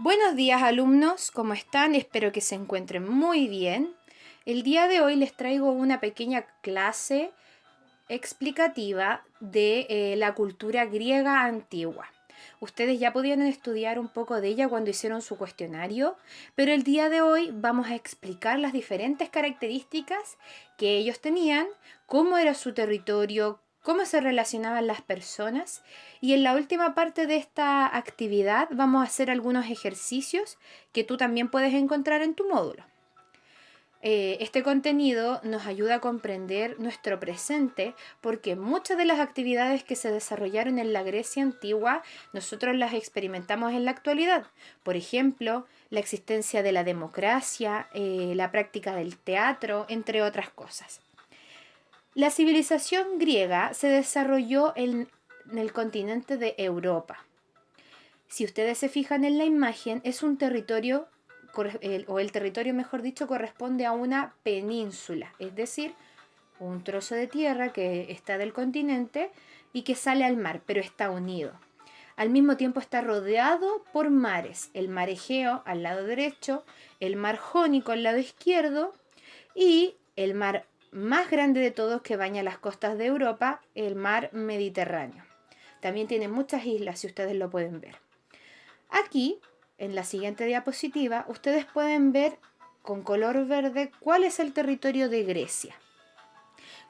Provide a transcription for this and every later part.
Buenos días alumnos, ¿cómo están? Espero que se encuentren muy bien. El día de hoy les traigo una pequeña clase explicativa de la cultura griega antigua. Ustedes ya pudieron estudiar un poco de ella cuando hicieron su cuestionario, pero el día de hoy vamos a explicar las diferentes características que ellos tenían, cómo era su territorio, cómo se relacionaban las personas, y en la última parte de esta actividad vamos a hacer algunos ejercicios que tú también puedes encontrar en tu módulo. Este contenido nos ayuda a comprender nuestro presente porque muchas de las actividades que se desarrollaron en la Grecia antigua nosotros las experimentamos en la actualidad. Por ejemplo, la existencia de la democracia, la práctica del teatro, entre otras cosas. La civilización griega se desarrolló en el continente de Europa. Si ustedes se fijan en la imagen, es un territorio o el territorio, mejor dicho, corresponde a una península, es decir, un trozo de tierra que está del continente y que sale al mar, pero está unido. Al mismo tiempo está rodeado por mares, el mar Egeo al lado derecho, el mar Jónico al lado izquierdo y el mar más grande de todos que baña las costas de Europa, el mar Mediterráneo. También tiene muchas islas, si ustedes lo pueden ver. Aquí, en la siguiente diapositiva, ustedes pueden ver con color verde cuál es el territorio de Grecia,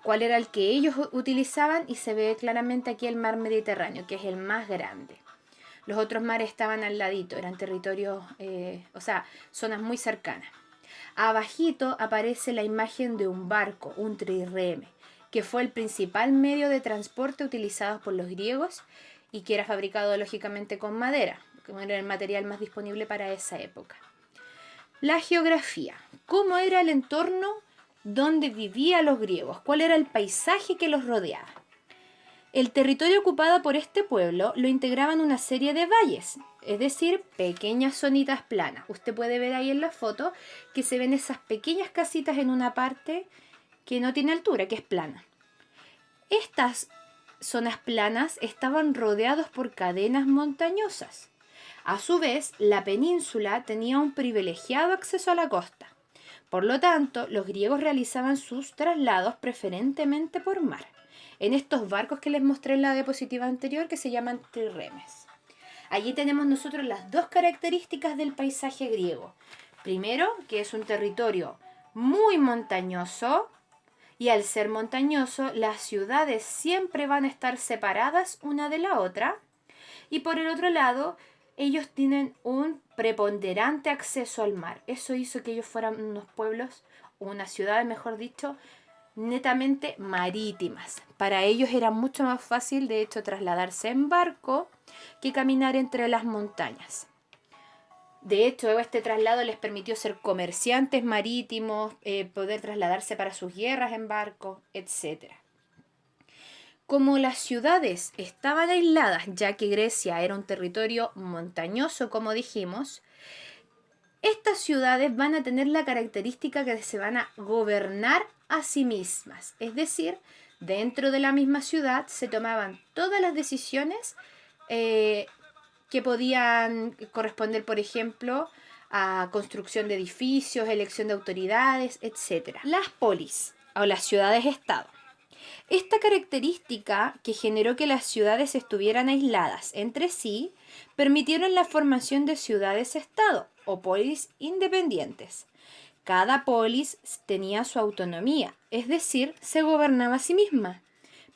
cuál era el que ellos utilizaban, y se ve claramente aquí el mar Mediterráneo, que es el más grande. Los otros mares estaban al ladito, eran territorios, zonas muy cercanas. Abajito aparece la imagen de un barco, un trireme, que fue el principal medio de transporte utilizado por los griegos y que era fabricado lógicamente con madera, que era el material más disponible para esa época. La geografía. ¿Cómo era el entorno donde vivían los griegos? ¿Cuál era el paisaje que los rodeaba? El territorio ocupado por este pueblo lo integraban una serie de valles, es decir, pequeñas zonitas planas. Usted puede ver ahí en la foto que se ven esas pequeñas casitas en una parte que no tiene altura, que es plana. Estas zonas planas estaban rodeadas por cadenas montañosas. A su vez, la península tenía un privilegiado acceso a la costa. Por lo tanto, los griegos realizaban sus traslados preferentemente por mar, en estos barcos que les mostré en la diapositiva anterior que se llaman trirremes. Allí tenemos nosotros las dos características del paisaje griego. Primero, que es un territorio muy montañoso, y al ser montañoso, las ciudades siempre van a estar separadas una de la otra. Y por el otro lado, ellos tienen un preponderante acceso al mar. Eso hizo que ellos fueran unos pueblos, unas ciudades, mejor dicho, netamente marítimas. Para ellos era mucho más fácil, de hecho, trasladarse en barco que caminar entre las montañas. De hecho, este traslado les permitió ser comerciantes marítimos, poder trasladarse para sus guerras en barco, etc. Como las ciudades estaban aisladas, ya que Grecia era un territorio montañoso, como dijimos, estas ciudades van a tener la característica que se van a gobernar a sí mismas. Es decir, dentro de la misma ciudad se tomaban todas las decisiones que podían corresponder, por ejemplo, a construcción de edificios, elección de autoridades, etc. Las polis, o las ciudades-estado. Esta característica que generó que las ciudades estuvieran aisladas entre sí, permitieron la formación de ciudades-estado, o polis independientes. Cada polis tenía su autonomía, es decir, se gobernaba a sí misma,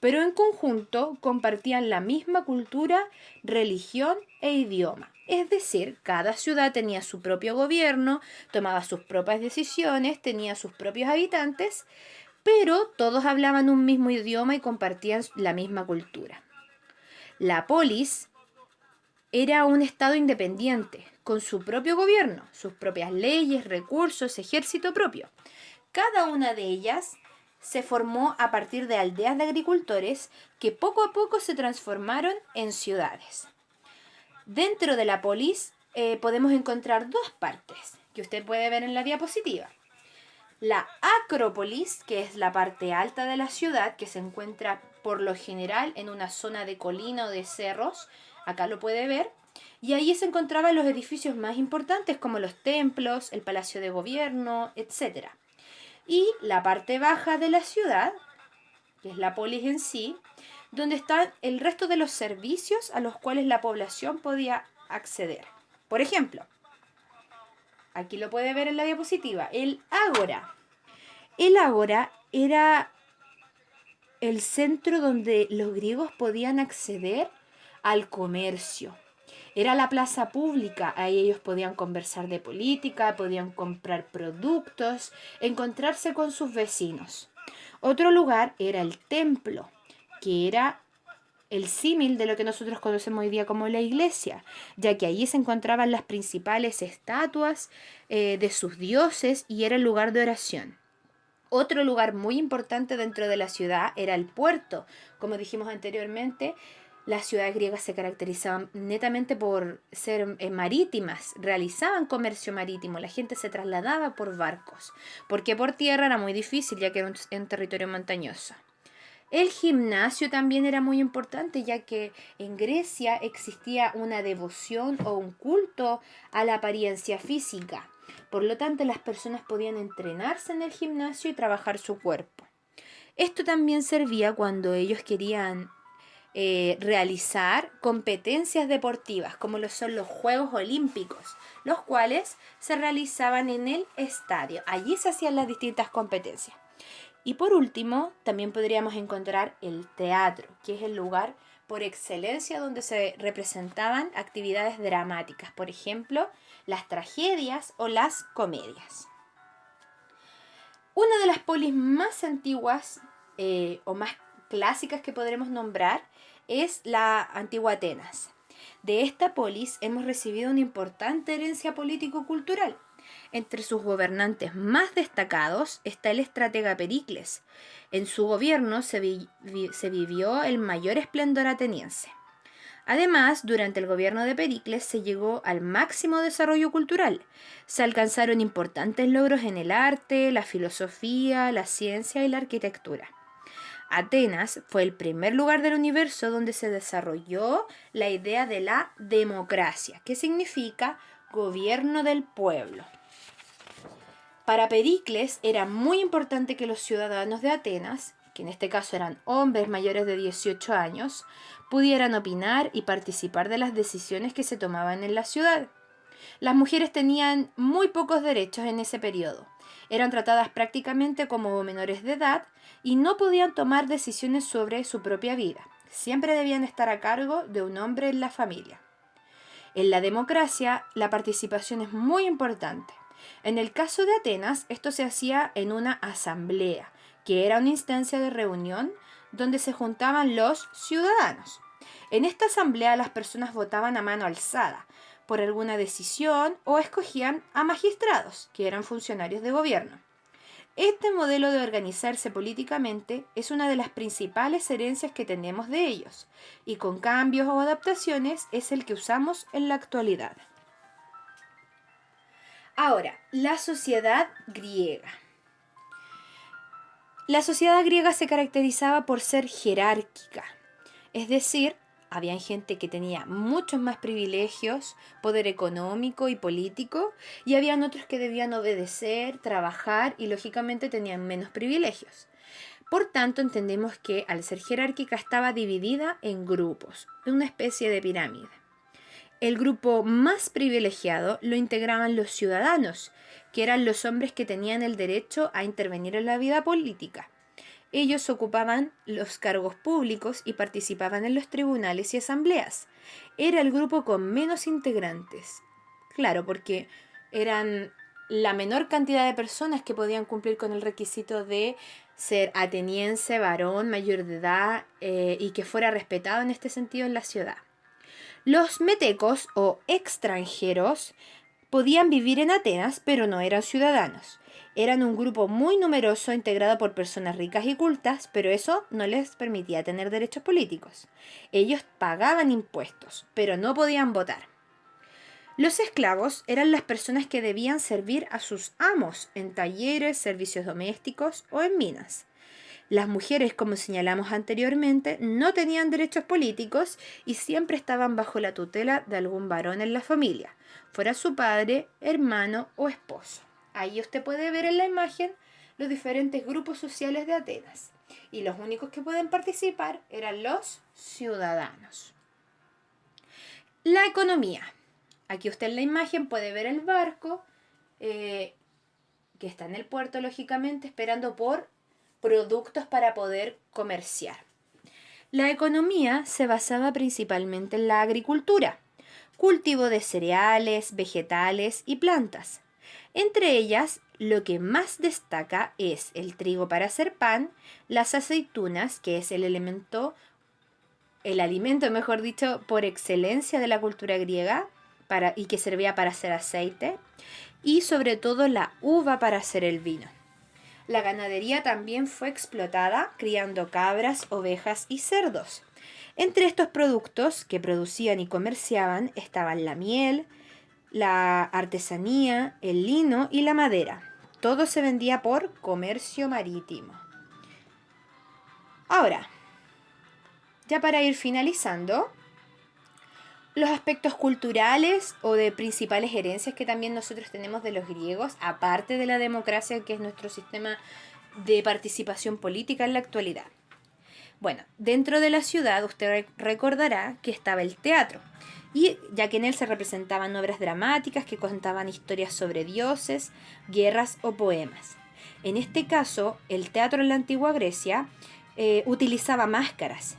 pero en conjunto compartían la misma cultura, religión e idioma. Es decir, cada ciudad tenía su propio gobierno, tomaba sus propias decisiones, tenía sus propios habitantes, pero todos hablaban un mismo idioma y compartían la misma cultura. La polis era un estado independiente, con su propio gobierno, sus propias leyes, recursos, ejército propio. Cada una de ellas se formó a partir de aldeas de agricultores que poco a poco se transformaron en ciudades. Dentro de la polis podemos encontrar dos partes que usted puede ver en la diapositiva. La acrópolis, que es la parte alta de la ciudad, que se encuentra por lo general en una zona de colina o de cerros, acá lo puede ver, Y ahí se encontraban los edificios más importantes como los templos, el palacio de gobierno, etc. Y la parte baja de la ciudad, que es la polis en sí, donde están el resto de los servicios a los cuales la población podía acceder. Por ejemplo, aquí lo puede ver en la diapositiva, el ágora. El ágora era el centro donde los griegos podían acceder al comercio. Era la plaza pública, ahí ellos podían conversar de política, podían comprar productos, encontrarse con sus vecinos. Otro lugar era el templo, que era el símil de lo que nosotros conocemos hoy día como la iglesia, ya que allí se encontraban las principales estatuas de sus dioses y era el lugar de oración. Otro lugar muy importante dentro de la ciudad era el puerto. Como dijimos anteriormente, las ciudades griegas se caracterizaban netamente por ser marítimas, realizaban comercio marítimo, la gente se trasladaba por barcos, porque por tierra era muy difícil ya que era un territorio montañoso. El gimnasio también era muy importante, ya que en Grecia existía una devoción o un culto a la apariencia física. Por lo tanto, las personas podían entrenarse en el gimnasio y trabajar su cuerpo. Esto también servía cuando ellos querían realizar competencias deportivas, como lo son los Juegos Olímpicos, los cuales se realizaban en el estadio. Allí se hacían las distintas competencias. Y por último, también podríamos encontrar el teatro, que es el lugar por excelencia donde se representaban actividades dramáticas, por ejemplo, las tragedias o las comedias. Una de las polis más antiguas o más clásicas que podremos nombrar es la antigua Atenas. De esta polis hemos recibido una importante herencia político-cultural. Entre sus gobernantes más destacados está el estratega Pericles. En su gobierno se vivió el mayor esplendor ateniense. Además, durante el gobierno de Pericles se llegó al máximo desarrollo cultural. Se alcanzaron importantes logros en el arte, la filosofía, la ciencia y la arquitectura. Atenas fue el primer lugar del universo donde se desarrolló la idea de la democracia, que significa gobierno del pueblo. Para Pericles era muy importante que los ciudadanos de Atenas, que en este caso eran hombres mayores de 18 años, pudieran opinar y participar de las decisiones que se tomaban en la ciudad. Las mujeres tenían muy pocos derechos en ese periodo. Eran tratadas prácticamente como menores de edad y no podían tomar decisiones sobre su propia vida. Siempre debían estar a cargo de un hombre en la familia. En la democracia, la participación es muy importante. En el caso de Atenas, esto se hacía en una asamblea, que era una instancia de reunión donde se juntaban los ciudadanos. En esta asamblea las personas votaban a mano alzada por alguna decisión o escogían a magistrados, que eran funcionarios de gobierno. Este modelo de organizarse políticamente es una de las principales herencias que tenemos de ellos, y con cambios o adaptaciones es el que usamos en la actualidad. Ahora, la sociedad griega. La sociedad griega se caracterizaba por ser jerárquica, es decir, había gente que tenía muchos más privilegios, poder económico y político, y habían otros que debían obedecer, trabajar y lógicamente tenían menos privilegios. Por tanto, entendemos que al ser jerárquica estaba dividida en grupos, en una especie de pirámide. El grupo más privilegiado lo integraban los ciudadanos, que eran los hombres que tenían el derecho a intervenir en la vida política. Ellos ocupaban los cargos públicos y participaban en los tribunales y asambleas. Era el grupo con menos integrantes. Claro, porque eran la menor cantidad de personas que podían cumplir con el requisito de ser ateniense, varón, mayor de edad y que fuera respetado en este sentido en la ciudad. Los metecos o extranjeros podían vivir en Atenas, pero no eran ciudadanos. Eran un grupo muy numeroso integrado por personas ricas y cultas, pero eso no les permitía tener derechos políticos. Ellos pagaban impuestos, pero no podían votar. Los esclavos eran las personas que debían servir a sus amos en talleres, servicios domésticos o en minas. Las mujeres, como señalamos anteriormente, no tenían derechos políticos y siempre estaban bajo la tutela de algún varón en la familia, fuera su padre, hermano o esposo. Ahí usted puede ver en la imagen los diferentes grupos sociales de Atenas. Y los únicos que pueden participar eran los ciudadanos. La economía. Aquí usted en la imagen puede ver el barco que está en el puerto, lógicamente, esperando por productos para poder comerciar. La economía se basaba principalmente en la agricultura, cultivo de cereales, vegetales y plantas. Entre ellas, lo que más destaca es el trigo para hacer pan, las aceitunas, que es el alimento, mejor dicho, por excelencia de la cultura griega, y que servía para hacer aceite, y sobre todo la uva para hacer el vino. La ganadería también fue explotada, criando cabras, ovejas y cerdos. Entre estos productos que producían y comerciaban estaban la miel, la artesanía, el lino y la madera. Todo se vendía por comercio marítimo. Ahora, ya para ir finalizando, los aspectos culturales o de principales herencias que también nosotros tenemos de los griegos, aparte de la democracia, que es nuestro sistema de participación política en la actualidad. Bueno, dentro de la ciudad usted recordará que estaba el teatro, y ya que en él se representaban obras dramáticas que contaban historias sobre dioses, guerras o poemas. En este caso, el teatro en la antigua Grecia utilizaba máscaras,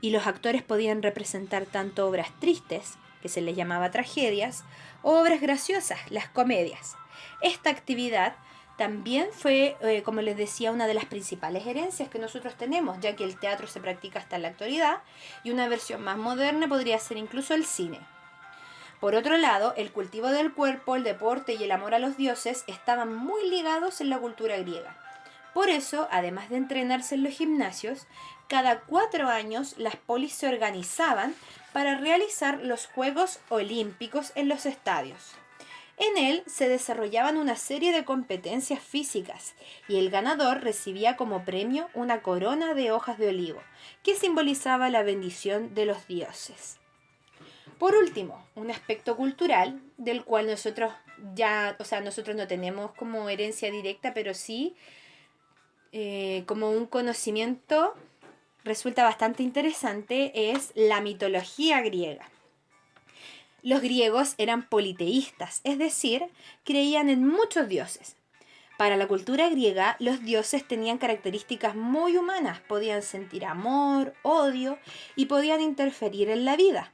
y los actores podían representar tanto obras tristes, que se les llamaba tragedias, o obras graciosas, las comedias. Esta actividad también fue, como les decía, una de las principales herencias que nosotros tenemos, ya que el teatro se practica hasta la actualidad, y una versión más moderna podría ser incluso el cine. Por otro lado, el cultivo del cuerpo, el deporte y el amor a los dioses estaban muy ligados en la cultura griega. Por eso, además de entrenarse en los gimnasios, cada 4 años las polis se organizaban para realizar los Juegos Olímpicos en los estadios. En él se desarrollaban una serie de competencias físicas y el ganador recibía como premio una corona de hojas de olivo, que simbolizaba la bendición de los dioses. Por último, un aspecto cultural del cual nosotros no tenemos como herencia directa, pero sí como un conocimiento resulta bastante interesante, es la mitología griega. Los griegos eran politeístas, es decir, creían en muchos dioses. Para la cultura griega, los dioses tenían características muy humanas, podían sentir amor, odio y podían interferir en la vida.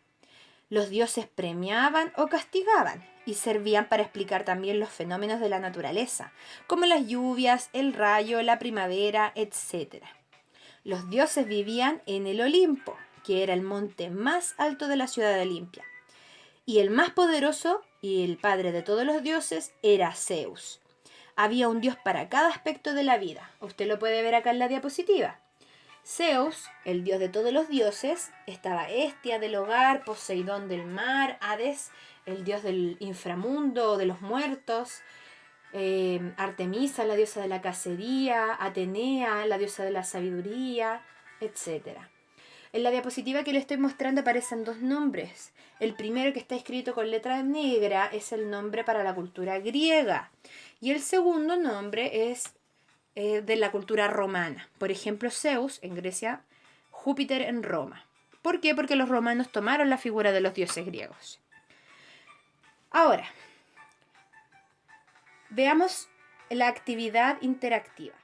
Los dioses premiaban o castigaban y servían para explicar también los fenómenos de la naturaleza, como las lluvias, el rayo, la primavera, etc. Los dioses vivían en el Olimpo, que era el monte más alto de la ciudad de Olimpia. Y el más poderoso y el padre de todos los dioses era Zeus. Había un dios para cada aspecto de la vida. Usted lo puede ver acá en la diapositiva. Zeus, el dios de todos los dioses, estaba Hestia del hogar, Poseidón del mar, Hades, el dios del inframundo, de los muertos, Artemisa, la diosa de la cacería, Atenea, la diosa de la sabiduría, etc. En la diapositiva que le estoy mostrando aparecen 2 nombres. El primero, que está escrito con letra negra, es el nombre para la cultura griega. Y el segundo nombre es de la cultura romana. Por ejemplo, Zeus en Grecia, Júpiter en Roma. ¿Por qué? Porque los romanos tomaron la figura de los dioses griegos. Ahora, veamos la actividad interactiva.